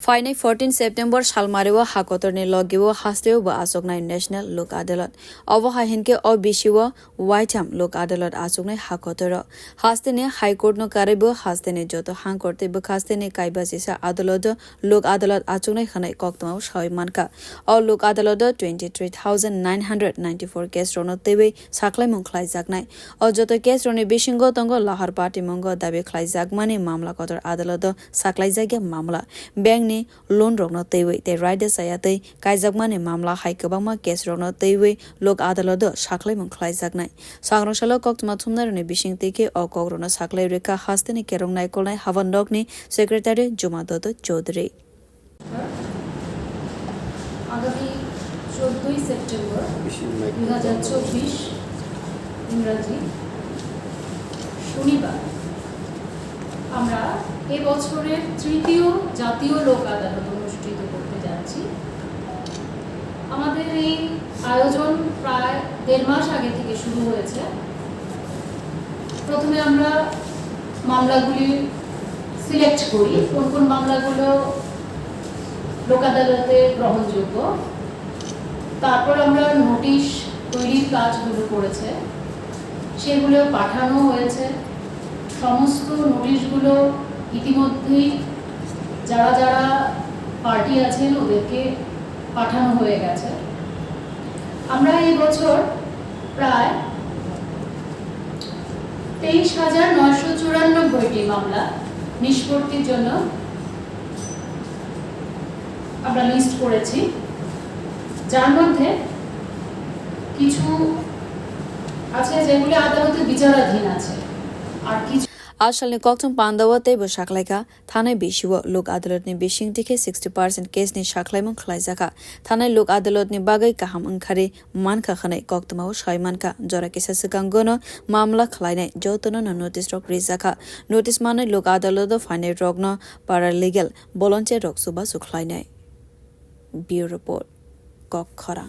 Finally, 14 September Shalmarewa Hakotorne Logiwo Hasteo ba Asognai National Lok Adalat. Obo Hahinke o Bishiwa Whiteham Lok Adalat Asognai Hakotoro. Hastene High Court no Karibo Hastene Joto Hankorte Bukastene Kaibasisa Adalodo Lok Adalat Asognai Hanai Koktamo Shoi Manka. O Lok Adalodo 23,994 case rono tewe Saklai Mong khwlaijaknai. O Joto case roni Bishingo Tongo Lahar Party Mongo Dabe khwlaijakmani Mamla Kotor Adalodo Saklaijagya Mamla. Bang loan rogno tewe te rider sayate kaijakmani mamla haikabama case rogno tewe Lok Adalat saklai mong khwlaijaknai sangrosalo koktma thumnarni bisingteke o kogrona saklai reka hasteni kerongnai kolnai havandokni secretary Jumadat Chaudhary আগামী 14 September 2024 ইংরেজি শনিবার আমরা এই বছরের তৃতীয় জাতীয় লোক আদালত অনুষ্ঠিত করতে যাচ্ছি। আমাদের এই আয়োজন প্রায় 1.5 মাস আগে থেকে শুরু হয়েছে। প্রথমে আমরা মামলাগুলি সিলেক্ট করি, কোন কোন মামলাগুলো লোক আদালতে গ্রহণযোগ্য। তারপর আমরা নোটিশ তৈরির কাজগুলো করেছে, সেগুলো পাঠানো হয়েছে। সমস্ত নোটিশগুলো ইতিমধ্যেই যারা যারা পার্টি আছেন ওদেরকে পাঠানো হয়ে গেছে। আমরা এই বছর প্রায় 23,994টি মামলা নিষ্পত্তির জন্য আমরা লিস্ট করেছি, যার মধ্যে কিছু আছে যেগুলি আদালতে বিচারাধীন আছে, আর কিছু Ashalni koktum pandawate bo shaklaika thane bishiwa Lok Adalat ni bishing dike 60% case ni shaklai mong khwlaijaka thane Lok Adalat ni bagai kaham angkhare manka khane koktmao shoi manka jora kisa sikangono mamla khwlainai jotono no notice rok rijaka notice mane Lok Adalat final rogno paralegal volunteer rok suba sukhlainai bureau report kok khara